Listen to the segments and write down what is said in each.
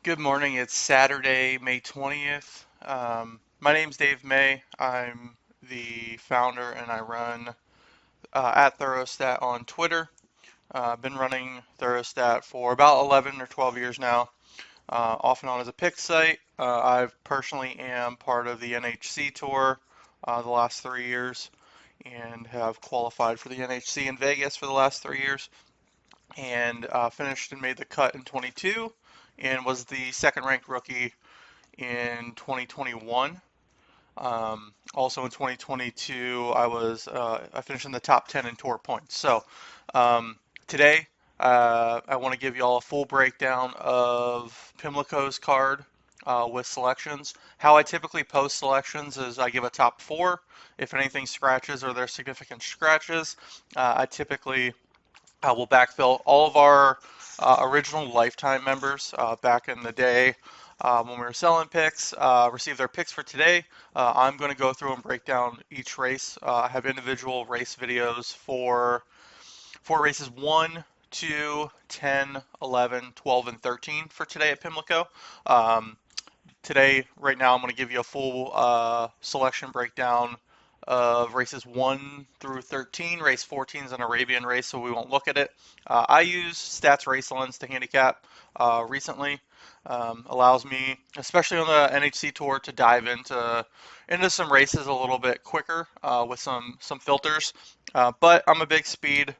Good morning. It's Saturday, May 20th. My name's Dave May. I'm the founder and I run at Therostat on Twitter. I've been running Therostat for about 11 or 12 years now, off and on as a pick site. I personally am part of the NHC tour the last 3 years and have qualified for the NHC in Vegas for the last 3 years and finished and made the cut in 22 and was the second ranked rookie in 2021. Also in 2022, I finished in the top 10 in tour points. So today, I want to give you all a full breakdown of Pimlico's card with selections. How I typically post selections is I give a top four. If anything scratches or there's significant scratches, I will backfill all of our original lifetime members back in the day when we were selling picks, receive their picks for today. I'm going to go through and break down each race. I have individual race videos for races 1, 2, 10, 11, 12, and 13 for today at Pimlico. Today, right now, I'm going to give you a full selection breakdown of races 1 through 13. Race 14 is an Arabian race, so we won't look at it. I use Stats Race Lens to handicap recently. Allows me, especially on the NHC Tour, to dive into some races a little bit quicker with some filters. But I'm a big speed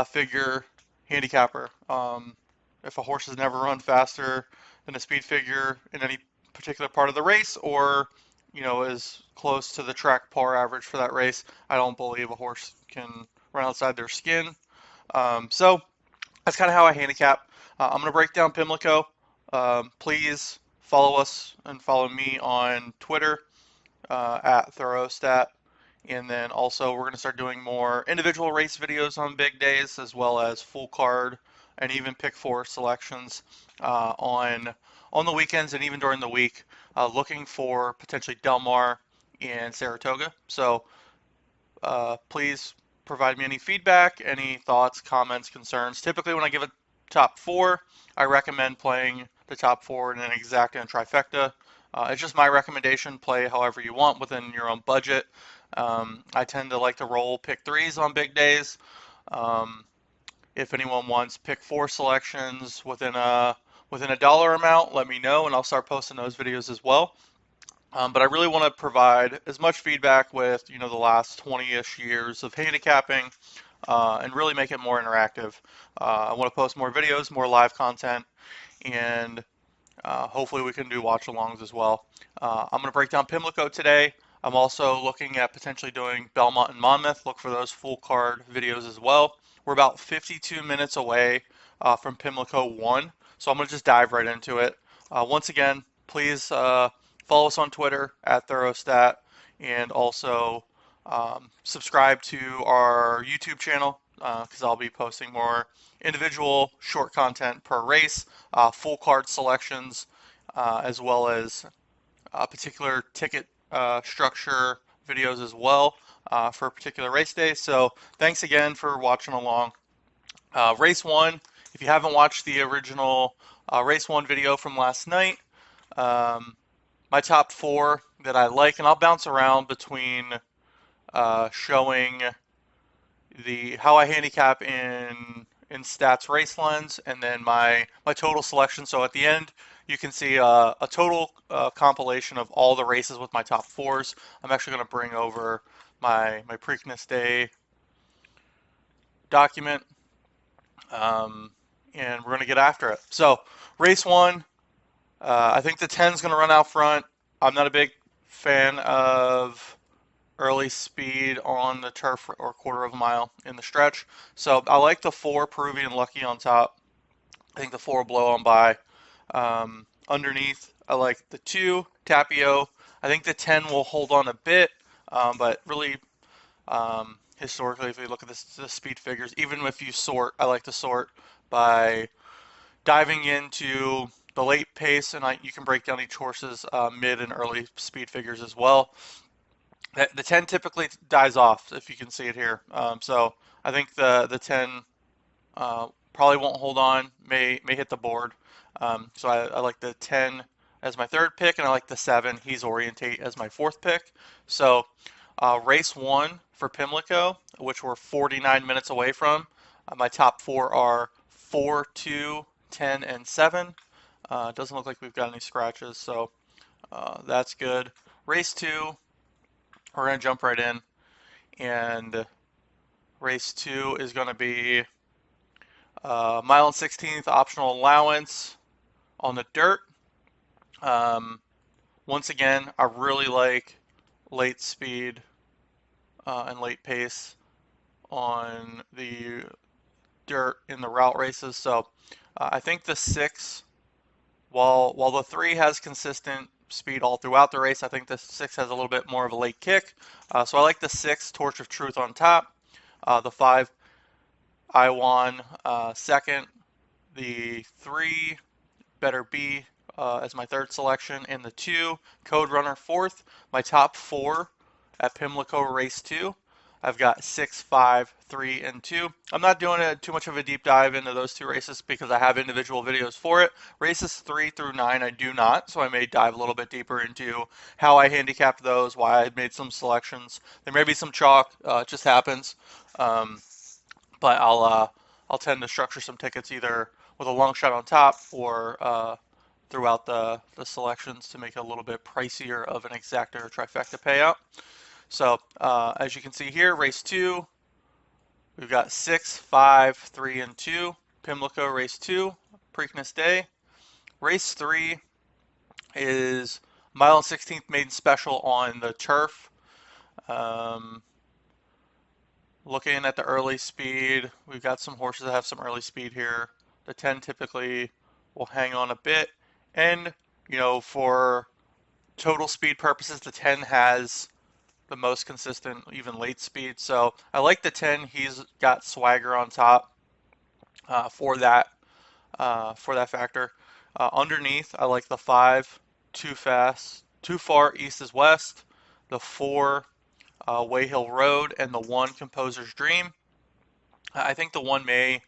figure handicapper. If a horse has never run faster than a speed figure in any particular part of the race, or is close to the track par average for that race, I don't believe a horse can run outside their skin. So that's kind of how I handicap. I'm going to break down Pimlico. Please follow us and follow me on Twitter at Therostat. And then also we're going to start doing more individual race videos on big days, as well as full card and even pick four selections on the weekends and even during the week, looking for potentially Del Mar and Saratoga. So please provide me any feedback, any thoughts, comments, concerns. Typically when I give a top four, I recommend playing the top four in an exacta and trifecta. It's just my recommendation. Play however you want within your own budget. I tend to like to roll pick threes on big days. If anyone wants pick four selections within a dollar amount, let me know and I'll start posting those videos as well. But I really want to provide as much feedback with the last 20-ish years of handicapping and really make it more interactive. I want to post more videos, more live content, and hopefully we can do watch-alongs as well. I'm going to break down Pimlico today. I'm also looking at potentially doing Belmont and Monmouth. Look for those full card videos as well. We're about 52 minutes away from Pimlico 1, so I'm going to just dive right into it. Once again, please follow us on Twitter at Therostat, and also subscribe to our YouTube channel because I'll be posting more individual short content per race, full card selections, as well as particular ticket structure videos as well for a particular race day. So thanks again for watching along. Race 1, if you haven't watched the original race 1 video from last night, my top four that I like, and I'll bounce around between showing how I handicap in Stats Race Lens and then my total selection. So at the end, you can see a total compilation of all the races with my top fours. I'm actually going to bring over my Preakness Day document, and we're going to get after it. So race 1, I think the 10 is going to run out front. I'm not a big fan of early speed on the turf or quarter of a mile in the stretch. So I like the 4 Peruvian Lucky on top. I think the 4 will blow on by. Underneath, I like the 2 Tapio. I think the 10 will hold on a bit, but really, historically, if you look at the speed figures, even if you sort, I like to sort by diving into the late pace, and you can break down each horse's mid and early speed figures as well. The 10 typically dies off, if you can see it here. So I think the 10 Probably won't hold on, may hit the board. So I like the 10 as my third pick, and I like the 7, He's Orientate, as my fourth pick. So race 1 for Pimlico, which we're 49 minutes away from. My top 4 are 4, 2, 10, and 7. It doesn't look like we've got any scratches, so that's good. Race 2, we're going to jump right in, and race 2 is going to be mile and 16th optional allowance on the dirt. Once again, I really like late speed and late pace on the dirt in the route races. So I think the 6, while the 3 has consistent speed all throughout the race, I think the 6 has a little bit more of a late kick. So I like the 6, Torch of Truth, on top. The 5, Iwan, second. The 3, Better Be, as my third selection, and the 2, Code Runner, fourth. My top 4 at Pimlico race 2, I've got 6, 5, 3, and 2. I'm not doing too much of a deep dive into those 2 races because I have individual videos for it. Races 3 through 9 I do not, so I may dive a little bit deeper into how I handicapped those, why I made some selections. There may be some chalk, it just happens. But I'll tend to structure some tickets either with a long shot on top or throughout the selections to make it a little bit pricier of an exacta or trifecta payout. So as you can see here, race 2, we've got 6, 5, 3, and 2. Pimlico race 2, Preakness day. Race 3 is mile and 16th maiden special on the turf. Looking at the early speed, we've got some horses that have some early speed here. The 10 typically will hang on a bit. And, for total speed purposes, the 10 has the most consistent, even late speed. So I like the 10. He's got swagger on top for that factor. Underneath, I like the 5, Too Fast, Too Far East is West, the 4, Wayhill Road, and the 1, Composer's Dream. I think the 1 may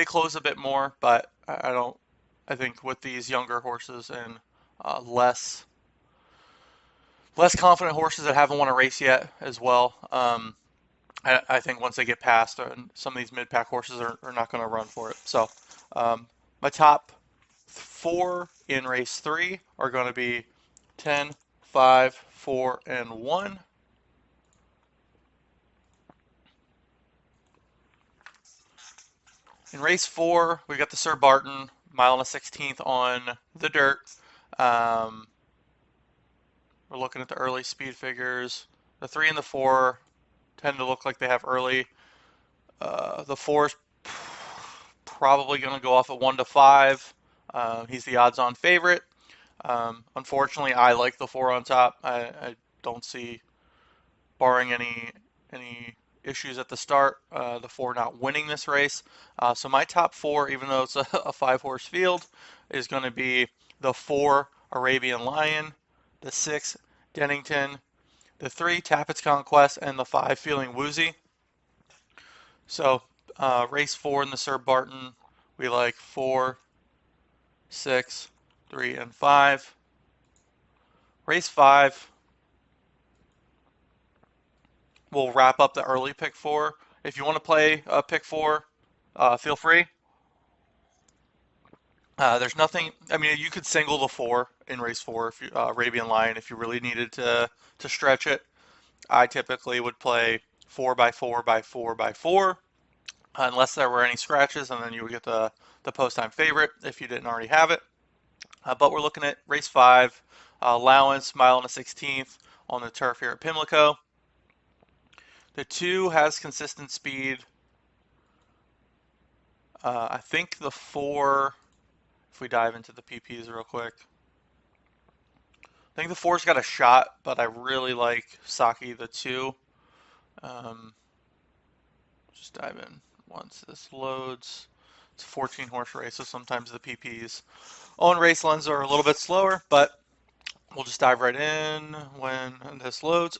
close a bit more, but I don't. I think with these younger horses and less confident horses that haven't won a race yet as well, I think once they get past, some of these mid-pack horses are not going to run for it. So my top 4 in race 3 are going to be 10, 5, 4, and 1. In race 4, we got the Sir Barton, mile and a 16th on the dirt. We're looking at the early speed figures. The 3 and the 4 tend to look like they have early. The 4 is probably going to go off at 1 to 5. He's the odds-on favorite. Unfortunately, I like the 4 on top. I don't see, barring any issues at the start, the 4 not winning this race. So my top 4, even though it's a 5-horse field, is going to be the 4, Arabian Lion, the 6, Dennington, the 3, Tappett's Conquest, and the 5, Feeling Woozy. So race 4 in the Sir Barton, we like 4, 6, 3, and 5. Race 5, we'll wrap up the early pick 4. If you want to play pick 4, feel free. There's nothing. I mean, you could single the 4 in race 4, if you, Arabian Lion, if you really needed to stretch it. I typically would play 4 by 4 by 4 by 4, unless there were any scratches, and then you would get the post time favorite if you didn't already have it. But we're looking at race 5, allowance, mile and a 16th on the turf here at Pimlico. The 2 has consistent speed. I think the 4, if we dive into the PPs real quick, I think the 4's got a shot, but I really like Saki, the 2. Just dive in once this loads. It's a 14-horse race, so sometimes the PPs on race lens are a little bit slower, but we'll just dive right in when this loads.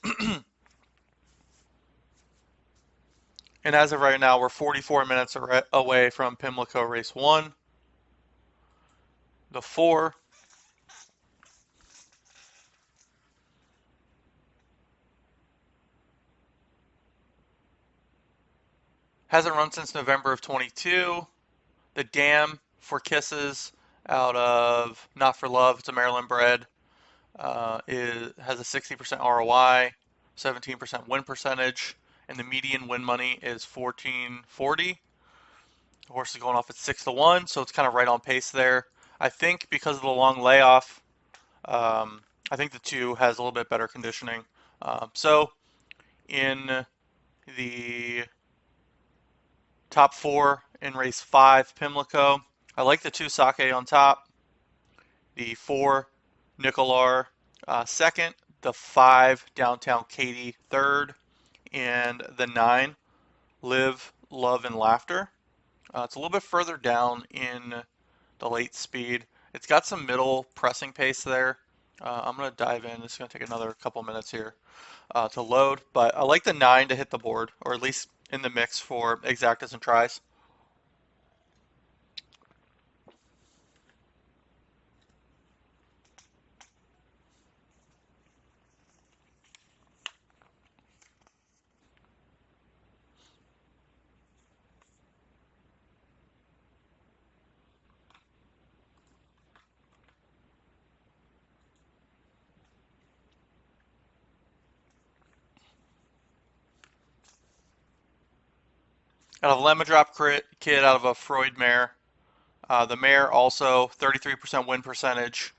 And as of right now, we're 44 minutes away from Pimlico race 1. The 4 hasn't run since November of 22. The Dam for Kisses out of Not for Love, it's a Maryland bred, has a 60% ROI, 17% win percentage, and the median win money is 1440. The horse is going off at 6-1, so it's kind of right on pace there. I think because of the long layoff, I think the 2 has a little bit better conditioning. So in the top 4 in race 5, Pimlico, I like the 2 Sake on top, the 4 Nicolar second, the 5 Downtown Katy third, and the 9 Live, Love, and Laughter. It's a little bit further down in the late speed. It's got some middle pressing pace there. I'm going to dive in. It's going to take another couple minutes here to load, but I like the 9 to hit the board, or at least in the mix for exactas and tries. Out of a Lemon Drop kid out of a Freud mare. The mare also 33% win percentage,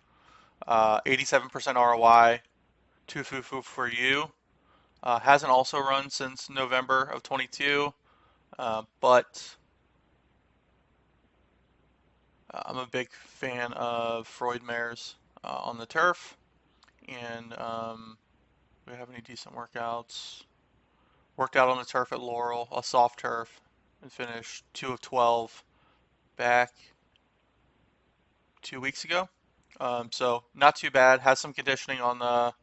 87% ROI, two foo foo for you. Hasn't also run since November of 22, but I'm a big fan of Freud mares on the turf, and we have any decent workouts. Worked out on the turf at Laurel, a soft turf, and finished 2 of 12 back 2 weeks ago. So not too bad. Has some conditioning on the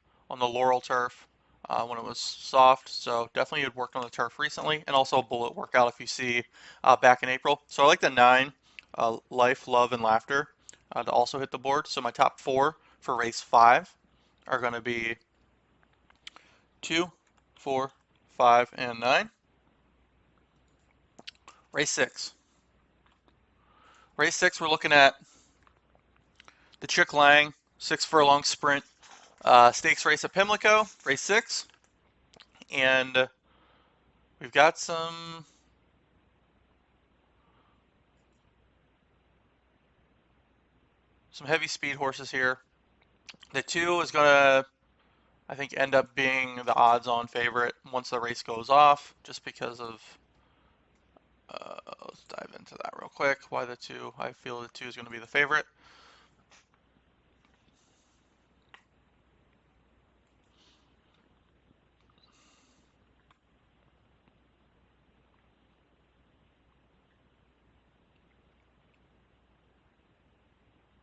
Laurel turf when it was soft. So definitely had worked on the turf recently, and also a bullet workout if you see back in April. So I like the 9, Life, Love, and Laughter to also hit the board. So my top 4 for race 5 are going to be 2, 4, 5, and 9. Race 6. Race 6, we're looking at the Chick Lang 6 furlong sprint stakes race at Pimlico, race 6. And we've got some heavy speed horses here. The 2 is going to, I think, end up being the odds-on favorite once the race goes off, just because of, let's dive into that real quick, why the 2, I feel the 2 is going to be the favorite.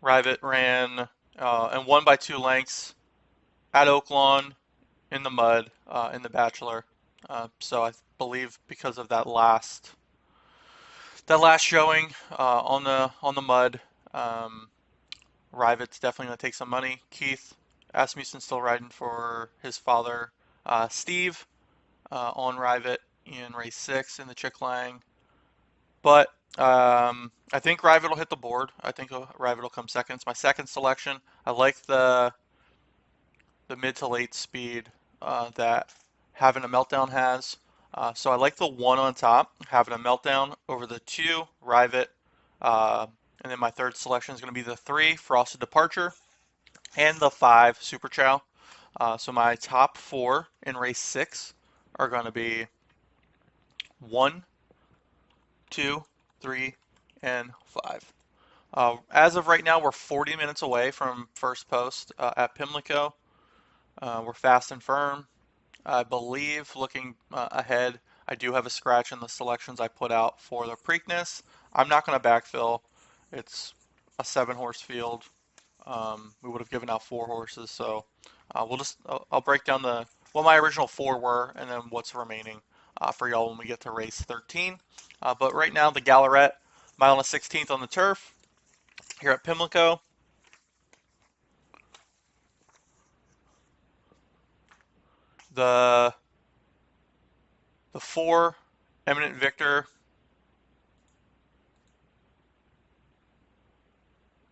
Rivet ran and won by 2 lengths at Oaklawn in the mud in the Bachelor. So I believe because of that last showing on the mud, Rivet's definitely going to take some money. Keith Asmussen's still riding for his father, Steve, on Rivet in race 6 in the Chick Lang. But I think Rivet will hit the board. I think Rivet will come second. It's my second selection. I like the mid to late speed that Having a Meltdown has. So I like the 1 on top, Having a Meltdown, over the 2, Rivet. And then my third selection is going to be the 3, Frosted Departure, and the 5, Super Chow. So my top 4 in race 6 are going to be 1, 2, 3, and 5. As of right now, we're 40 minutes away from first post at Pimlico. We're fast and firm. I believe, looking ahead, I do have a scratch in the selections I put out for the Preakness. I'm not going to backfill. It's a 7-horse field. We would have given out 4 horses, so I'll break down what my original 4 were and then what's remaining for y'all when we get to race 13. But right now, the Gallarette, mile and a 16th on the turf here at Pimlico. The 4, Eminent Victor,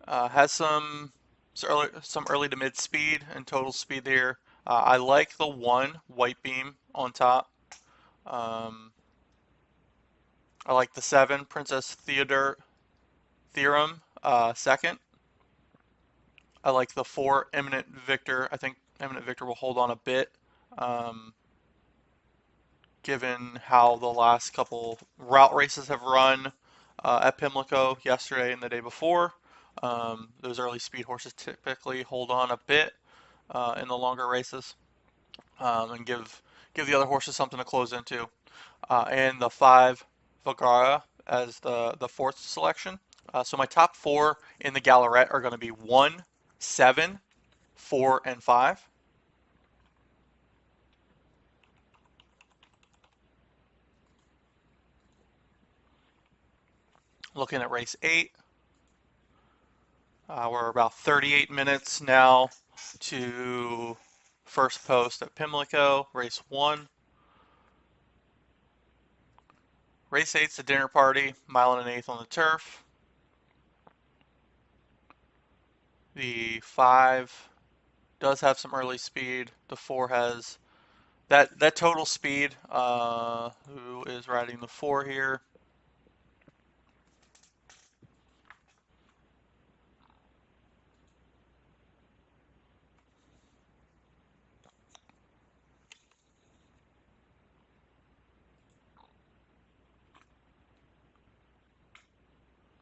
has some early to mid speed and total speed there. I like the 1, White Beam on top. I like the 7, Princess Theorem, second. I like the 4, Eminent Victor. I think Eminent Victor will hold on a bit, um, given how the last couple route races have run at Pimlico yesterday and the day before. Those early speed horses typically hold on a bit in the longer races, and give the other horses something to close into. And the 5, Vagara, as the fourth selection. So my top 4 in the Gallarette are going to be 1, 7, 4, and 5. Looking at race 8, we're about 38 minutes now to first post at Pimlico, race 1. Race 8's the dinner party, mile and an eighth on the turf. The 5 does have some early speed. The 4 has that total speed. Who is riding the 4 here?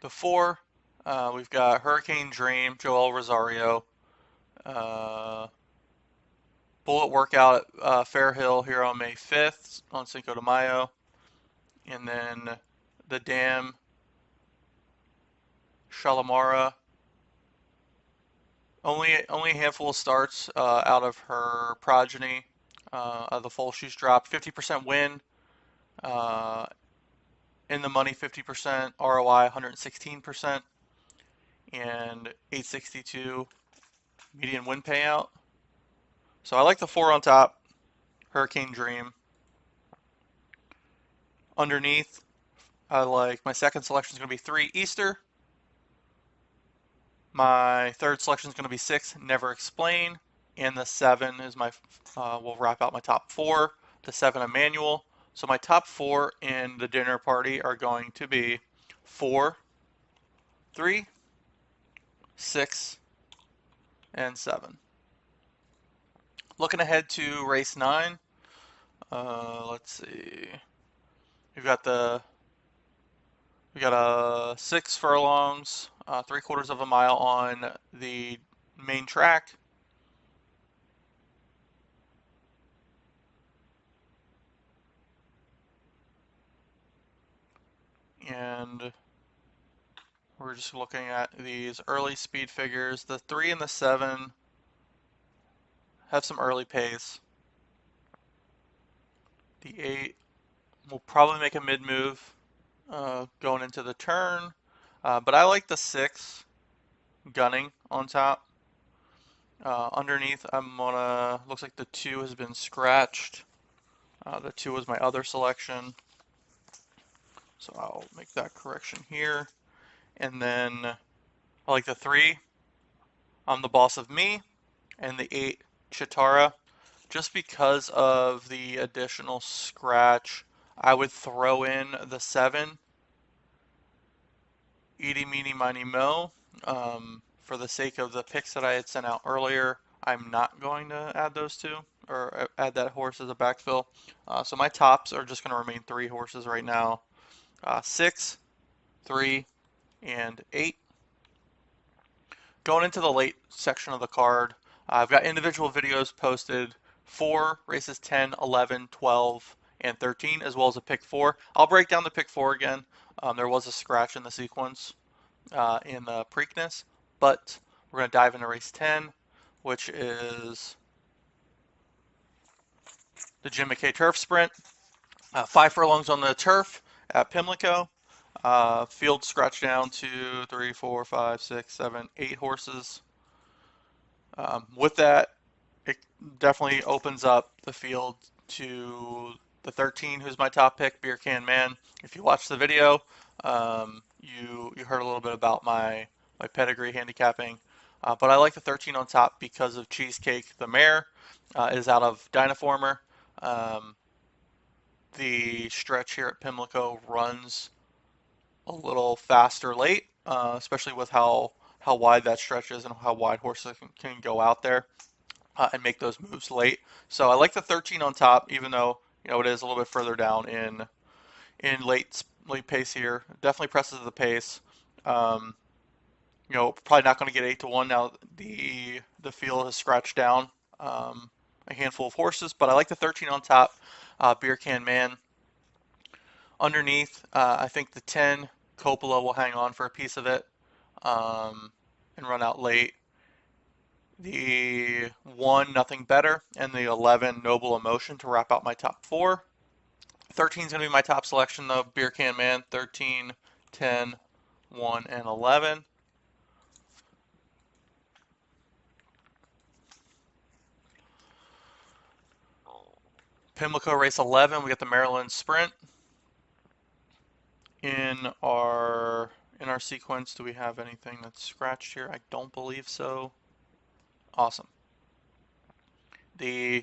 The 4, we've got Hurricane Dream, Joel Rosario. Bullet Workout at Fair Hill here on May 5th on Cinco de Mayo. And then the Dam, Shalimara. Only a handful of starts out of her progeny. Of the foal she's dropped. 50% win. Uh, in the money 50%. ROI 116%. And 862 median win payout. So I like the 4 on top. Hurricane Dream. Underneath, I like my second selection is going to be 3, Easter. My third selection is going to be 6, Never Explain. And the 7 is will wrap out my top 4. The 7, Emmanuel. So my top 4 in the dinner party are going to be 4, 3, 6, and 7. Looking ahead to race 9. Let's see. We've got we got a 6 furlongs, 3/4 of a mile on the main track. And we're just looking at these early speed figures. The 3 and the 7 have some early pace. The 8 will probably make a mid-move going into the turn. But I like the 6 gunning on top. Underneath, looks like the 2 has been scratched. The 2 was my other selection. So I'll make that correction here. And then I like the 3, I'm the Boss of Me, and the 8, Chitara. Just because of the additional scratch, I would throw in the 7, Eeny, Meeny, Miny, Mo. For the sake of the picks that I had sent out earlier, I'm not going to add those 2 or add that horse as a backfill. So my tops are just going to remain 3 horses right now. 6, 3, and 8. Going into the late section of the card, I've got individual videos posted for races 10, 11, 12, and 13, as well as a pick 4. I'll break down the pick 4 again. There was a scratch in the sequence in the Preakness, but we're going to dive into race 10, which is the Jim McKay Turf Sprint. 5 furlongs on the turf at Pimlico. Field scratched down to 3, 4, 5, 6, 7, 8 horses. With that, it definitely opens up the field to the 13, who's my top pick, Beer Can Man. If you watched the video, you heard a little bit about my pedigree handicapping, but I like the 13 on top because of Cheesecake. The mare is out of Dynaformer. Um, the stretch here at Pimlico runs a little faster late, especially with how wide that stretch is and how wide horses can go out there and make those moves late. So I like the 13 on top, even though it is a little bit further down in late pace here. Definitely presses the pace. Um, Probably not going to get 8-1 now. The field has scratched down a handful of horses, but I like the 13 on top. Beer Can Man underneath. I think the 10 Coppola will hang on for a piece of it and run out late. The 1 Nothing Better and the 11 Noble Emotion to wrap out my top 4. 13 is going to be my top selection though. Beer Can Man, 13, 10, 1, and 11. Pimlico race 11, we got the Maryland Sprint. In our sequence, do we have anything that's scratched here? I don't believe so. Awesome. There's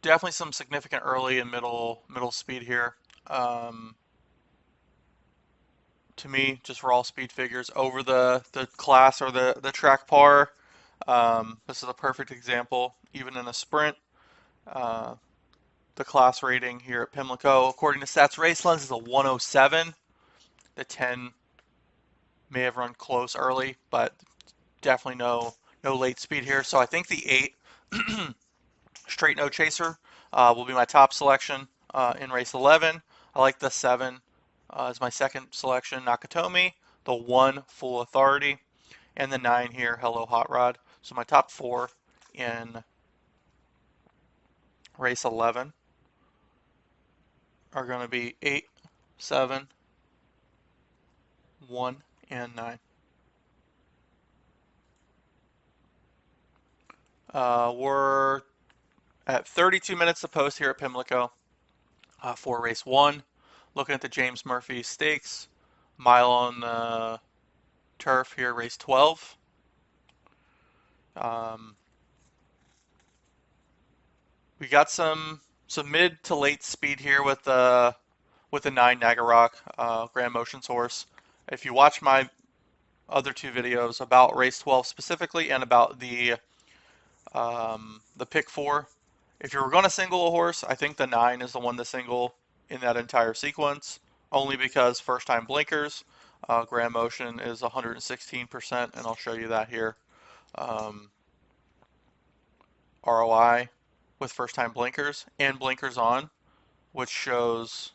definitely some significant early and middle speed here. To me, just raw speed figures over the class or the track par. This is a perfect example, even in a sprint. Uh, the class rating here at Pimlico, according to Stats Racelens, is a 107. The 10 may have run close early, but definitely no late speed here. So I think the 8 Straight No Chaser will be my top selection in race 11. I like the 7 as my second selection, Nakatomi. The 1 Full Authority, and the 9 here, Hello Hot Rod. So my top 4 in race 11 are going to be 8, 7, 1, and 9. We're at 32 minutes to post here at Pimlico for race 1. Looking at the James Murphy Stakes, mile on the turf here, race 12. We got some mid to late speed here with the 9 Nagarock Grand Motions horse. If you watch my other 2 videos about race 12 specifically and about the pick 4, if you were going to single a horse, I think the 9 is the one to single in that entire sequence, only because first time blinkers, Grand Motion is 116%, and I'll show you that here. ROI with first time blinkers and blinkers on, which shows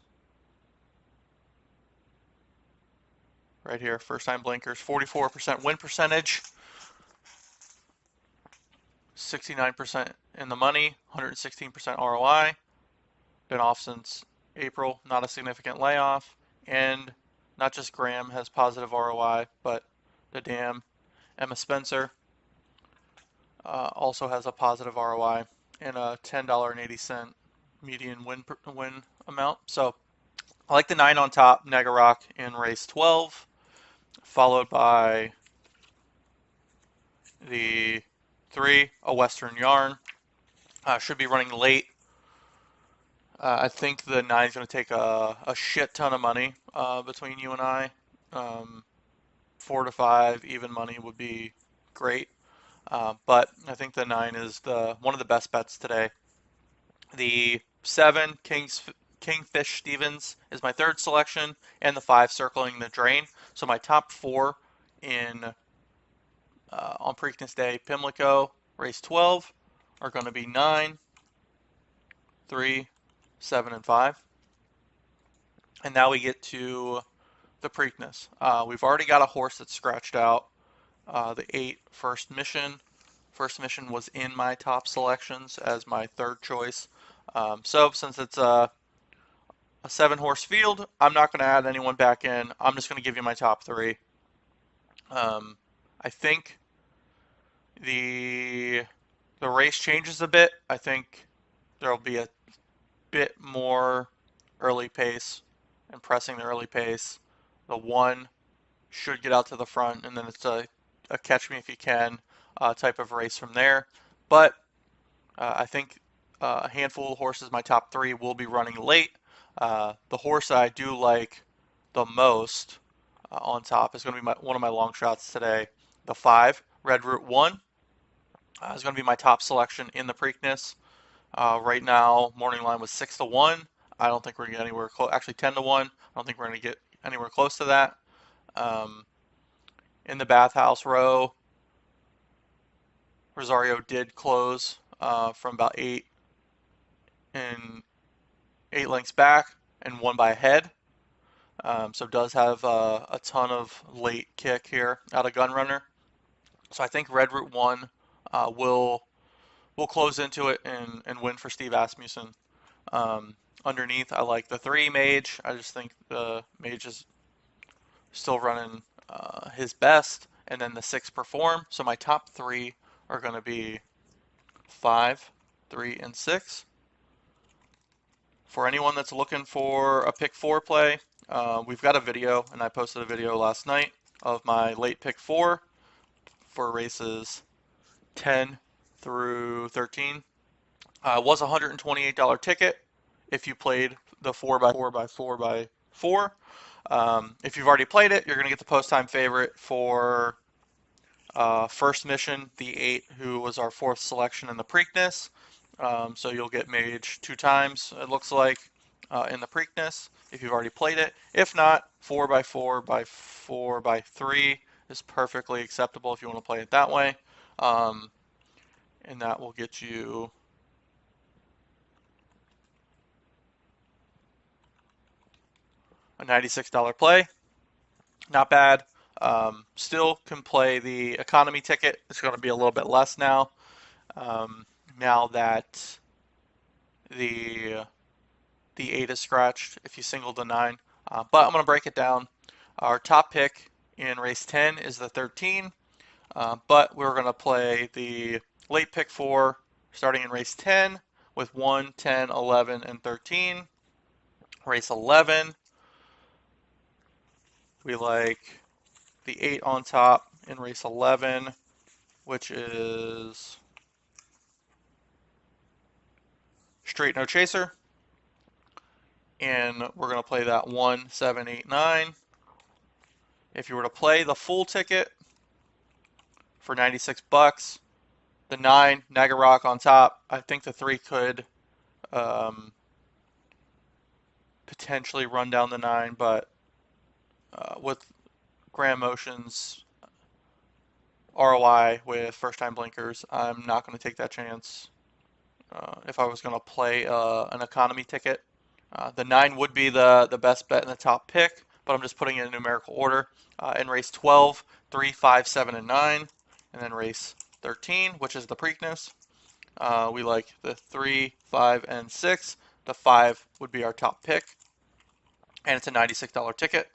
right here, first time blinkers, 44% win percentage, 69% in the money, 116% ROI. Been off since April, not a significant layoff. And not just Graham has positive ROI, but the damn Emma Spencer also has a positive ROI and a $10.80 median win amount. So I like the 9 on top, Negarock in race 12, followed by the 3, A Western Yarn. Should be running late. I think the 9 is going to take a shit ton of money between you and I. 4 to 5 even money would be great. But I think the 9 is one of the best bets today. The 7, Kingfish Stevens, is my third selection, and the 5, Circling the Drain. So my top 4 on Preakness Day, Pimlico, race 12, are going to be 9, 3, 7, and 5. And now we get to the Preakness. We've already got a horse that's scratched out. The 8, First Mission. First Mission was in my top selections as my third choice. So since it's a 7-horse field, I'm not going to add anyone back in. I'm just going to give you my top three. I think the the race changes a bit. I think there'll be a bit more early pace and pressing the early pace. The one should get out to the front, and then it's a catch me if you can type of race from there. But I think a handful of horses, my top three, will be running late. The horse I do like the most on top is going to be one of my long shots today. The 5, Red Route 1, is going to be my top selection in the Preakness. Right now, morning line was 6-1. I don't think we're going to get anywhere close. Actually, 10-1. I don't think we're going to get anywhere close to that. Um, in the Bathhouse Row, Rosario did close from about 8 lengths back and won by a head. So does have a ton of late kick here out of Gunrunner. So I think Red Route 1 will close into it and win for Steve Asmussen. Um, Underneath, I like the 3 Mage. I just think the Mage is still running his best. And then the 6 Perform. So my top 3 are going to be 5, 3, and 6. For anyone that's looking for a pick 4 play, we've got a video, and I posted a video last night of my late pick 4 for races 10 through 13. It was a $128 ticket if you played the 4x4x4x4. If you've already played it, you're going to get the post time favorite for first mission, the 8, who was our 4th selection in the Preakness. So you'll get Mage 2 times, it looks like, in the Preakness if you've already played it. If not, 4x4x4x3 is perfectly acceptable if you want to play it that way. And that will get you a $96 play. Not bad. Still can play the economy ticket. It's going to be a little bit less now. Now that the 8 is scratched if you single the 9. But I'm going to break it down. Our top pick in race 10 is the 13, but we're going to play the late pick 4 starting in race 10 with 1, 10, 11, and 13. Race 11, we like the 8 on top in race 11, which is straight no chaser. And we're going to play that 1, 7, 8, 9. If you were to play the full ticket for 96 bucks, the 9, Nagarok on top, I think the 3 could potentially run down the 9, but with Grand Motion's ROI with first time blinkers, I'm not going to take that chance. If I was going to play an economy ticket, the 9 would be the best bet in the top pick, but I'm just putting it in numerical order. In race 12, 3, 5, 7, and 9. And then race 13, which is the Preakness, we like the 3, 5, and 6. The 5 would be our top pick, and it's a $96 ticket.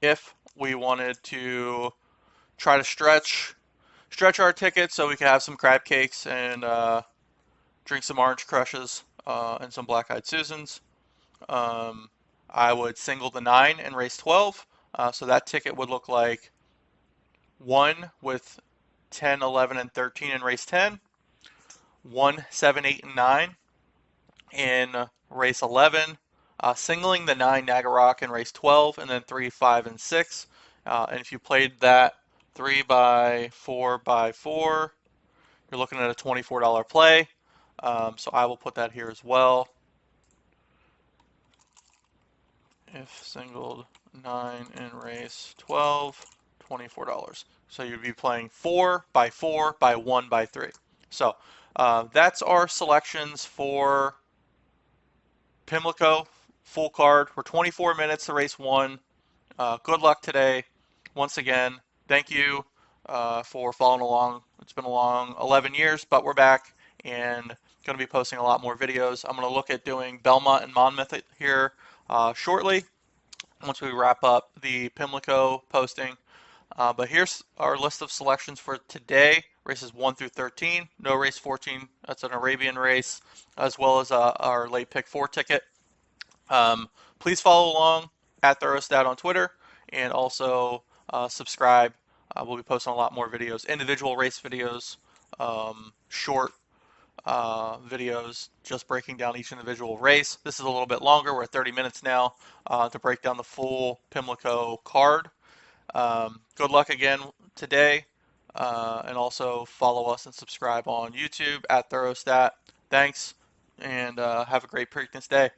If we wanted to try to stretch our ticket so we could have some crab cakes and drink some orange crushes and some black-eyed Susans, I would single the 9 in race 12. So that ticket would look like 1 with 10, 11, and 13 in race 10, 1, 7, 8, and 9 in race 11, singling the 9 Nagarok in race 12, and then 3, 5, and 6. And if you played that 3x4x4, you're looking at a $24 play. So I will put that here as well. If singled 9 in race 12, $24. So you'd be playing 4x4x1x3. So that's our selections for Pimlico full card. We're 24 minutes to race 1. Good luck today. Once again, thank you for following along. It's been a long 11 years, but we're back and going to be posting a lot more videos. I'm going to look at doing Belmont and Monmouth here shortly once we wrap up the Pimlico posting. But here's our list of selections for today, races 1 through 13. No race 14, that's an Arabian race, as well as our late pick 4 ticket. Please follow along at Therostat on Twitter, and also subscribe. We'll be posting a lot more videos, individual race videos, short videos, just breaking down each individual race. This is a little bit longer. We're at 30 minutes now to break down the full Pimlico card. Good luck again today, and also follow us and subscribe on YouTube at Therostat. Thanks, and have a great Preakness day.